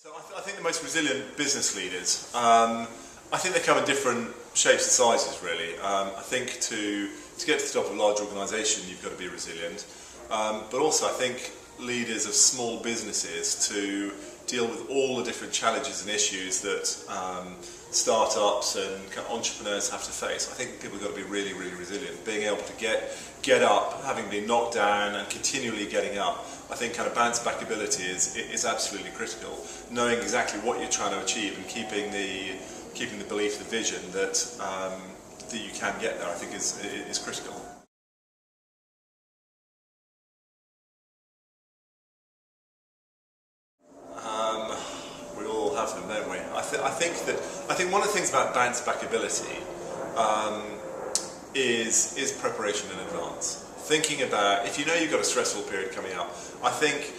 So I think the most resilient business leaders, I think they come in different shapes and sizes really. I think to get to the top of a large organisation you've got to be resilient, but also I think leaders of small businesses to deal with all the different challenges and issues that startups and entrepreneurs have to face. I think people have got to be really, really resilient, being able to get up, having been knocked down and continually getting up. I think kind of bounce back ability is absolutely critical. Knowing exactly what you're trying to achieve and keeping the belief, the vision that that you can get there, I think is critical. We all have them, don't we? I think one of the things about bounce back ability is preparation in advance. Thinking about, if you know you've got a stressful period coming up, I think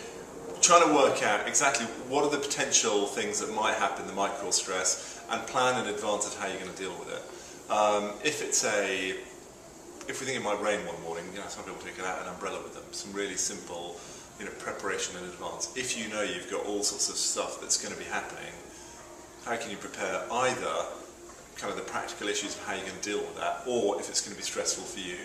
trying to work out exactly what are the potential things that might happen that might cause stress and plan in advance of how you're going to deal with it. If we think it might rain one morning, some people take out an umbrella with them, some really simple preparation in advance. If you know you've got all sorts of stuff that's going to be happening, how can you prepare either kind of the practical issues of how you're going to deal with that, or if it's going to be stressful for you,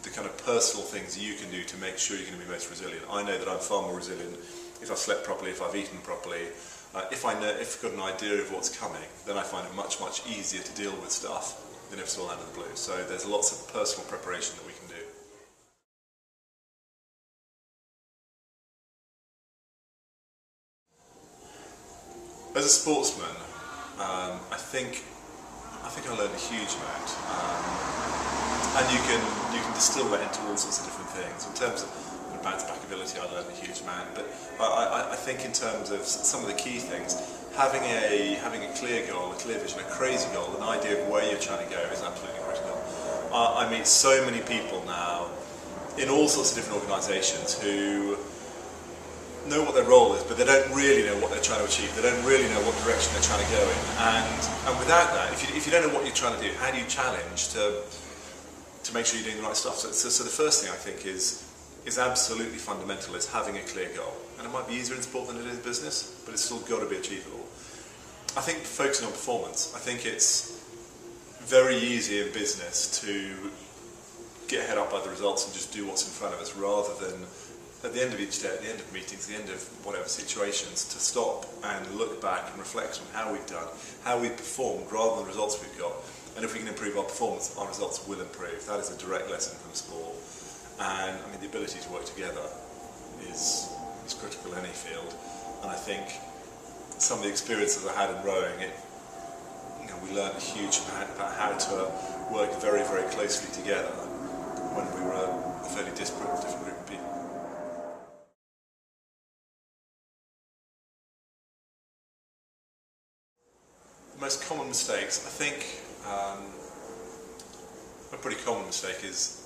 the kind of personal things you can do to make sure you're going to be most resilient. I know that I'm far more resilient if I've slept properly, if I've eaten properly, if I've got an idea of what's coming, then I find it much, much easier to deal with stuff than if it's all out of the blue. So there's lots of personal preparation that we can do. As a sportsman, I think I learned a huge amount, and you can distill that into all sorts of different things. In terms of bounce back ability, I learned a huge amount, but I think in terms of some of the key things, having a clear goal, a clear vision, a crazy goal, an idea of where you're trying to go is absolutely critical. I meet so many people now in all sorts of different organisations who know what their role is, but they don't really know what they're trying to achieve. They don't really know what direction they're trying to go in. And without that, if you don't know what you're trying to do, how do you challenge to make sure you're doing the right stuff? So the first thing I think is absolutely fundamental is having a clear goal. And it might be easier in sport than it is in business, but it's still got to be achievable. I think focusing on performance. I think it's very easy in business to get head up by the results and just do what's in front of us, rather than at the end of each day, at the end of meetings, at the end of whatever situations, to stop and look back and reflect on how we've done, how we've performed, rather than the results we've got. And if we can improve our performance, our results will improve. That is a direct lesson from sport. And I mean, the ability to work together is critical in any field. And I think some of the experiences I had in rowing, we learned a huge amount about how to work very, very closely together when we were a fairly disparate, different group of people. The most common mistakes, I think, a pretty common mistake is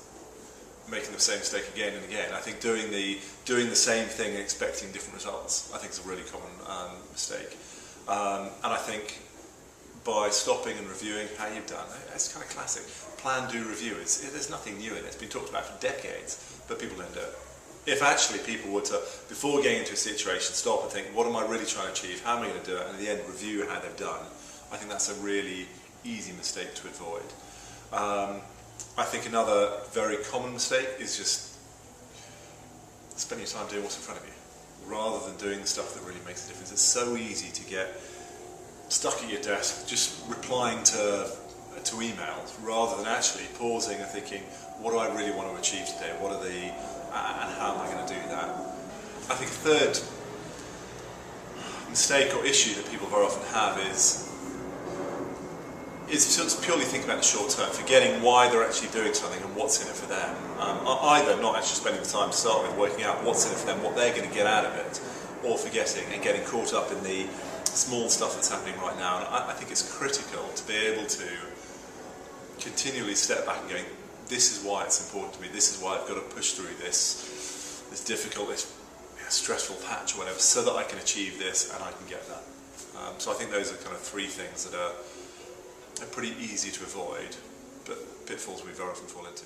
making the same mistake again and again. I think doing the same thing and expecting different results, I think is a really common mistake. And I think by stopping and reviewing how you've done, it's kind of classic. Plan, do, review. There's nothing new in it. It's been talked about for decades, but people don't do it. If actually people were to, before getting into a situation, stop and think, what am I really trying to achieve? How am I going to do it? And at the end, review how they've done. I think that's a really easy mistake to avoid. I think another very common mistake is just spending your time doing what's in front of you, rather than doing the stuff that really makes a difference. It's so easy to get stuck at your desk, just replying to emails, rather than actually pausing and thinking, what do I really want to achieve today? What are and how am I going to do that? I think a third mistake or issue that people very often have is just purely think about the short term, forgetting why they're actually doing something and what's in it for them. Either not actually spending the time to start with, working out what's in it for them, what they're going to get out of it, or forgetting and getting caught up in the small stuff that's happening right now. And I think it's critical to be able to continually step back and going, this is why it's important to me, this is why I've got to push through this difficult, this stressful patch or whatever, so that I can achieve this and I can get that. So I think those are kind of three things that are pretty easy to avoid, but pitfalls we very often fall into.